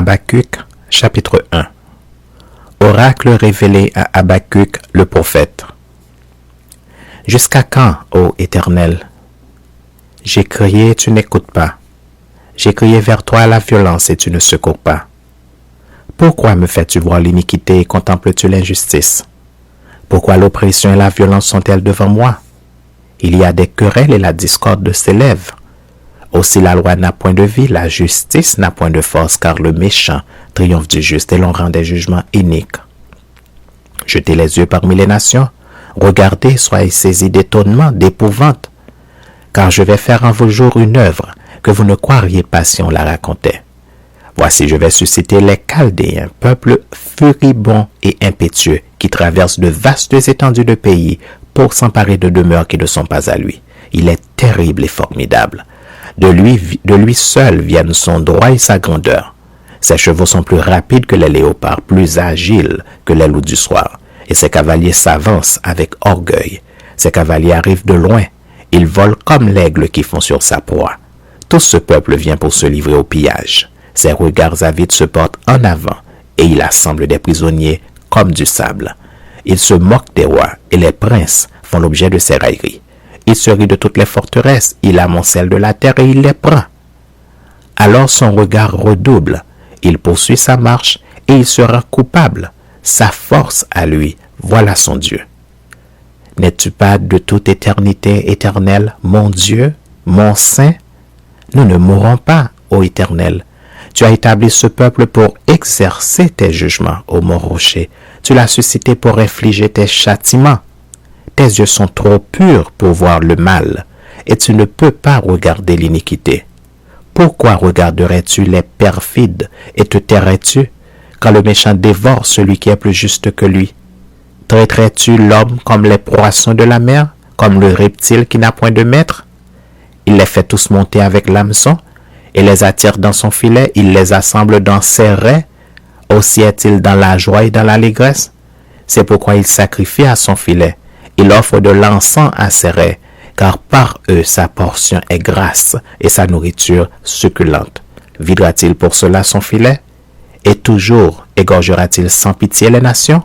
Habacuc, chapitre 1. Oracle révélé à Habacuc le prophète. Jusqu'à quand, ô Éternel? J'ai crié, tu n'écoutes pas. J'ai crié vers toi la violence et tu ne secours pas. Pourquoi me fais-tu voir l'iniquité et contemples-tu l'injustice? Pourquoi l'oppression et la violence sont-elles devant moi? Il y a des querelles et la discorde s'élève. Aussi la loi n'a point de vie, la justice n'a point de force, car le méchant triomphe du juste et l'on rend des jugements iniques. Jetez les yeux parmi les nations, regardez, soyez saisis d'étonnement, d'épouvante, car je vais faire en vos jours une œuvre que vous ne croiriez pas si on la racontait. Voici, je vais susciter les Chaldéens, peuple furibond et impétueux, qui traverse de vastes étendues de pays pour s'emparer de demeures qui ne sont pas à lui. Il est terrible et formidable. De lui seul viennent son droit et sa grandeur. Ses chevaux sont plus rapides que les léopards, plus agiles que les loups du soir. Et ses cavaliers s'avancent avec orgueil. Ses cavaliers arrivent de loin. Ils volent comme l'aigle qui fond sur sa proie. Tout ce peuple vient pour se livrer au pillage. Ses regards avides se portent en avant, et il assemble des prisonniers comme du sable. Il se moque des rois, et les princes font l'objet de ses railleries. Il se rit de toutes les forteresses, il amoncelle de la terre et il les prend. Alors son regard redouble, il poursuit sa marche et il sera coupable. Sa force à lui, voilà son Dieu. N'es-tu pas de toute éternité éternelle, mon Dieu, mon Saint? Nous ne mourrons pas, ô Éternel. Tu as établi ce peuple pour exercer tes jugements, ô mon rocher. Tu l'as suscité pour infliger tes châtiments. Tes yeux sont trop purs pour voir le mal, et tu ne peux pas regarder l'iniquité. Pourquoi regarderais-tu les perfides et te tairais-tu, quand le méchant dévore celui qui est plus juste que lui? Traiterais-tu l'homme comme les poissons de la mer, comme le reptile qui n'a point de maître? Il les fait tous monter avec l'hameçon, et les attire dans son filet, il les assemble dans ses raies. Aussi est-il dans la joie et dans l'allégresse. C'est pourquoi il sacrifie à son filet. Il offre de l'encens à ses raies, car par eux sa portion est grasse et sa nourriture succulente. Videra-t-il pour cela son filet? Et toujours égorgera-t-il sans pitié les nations?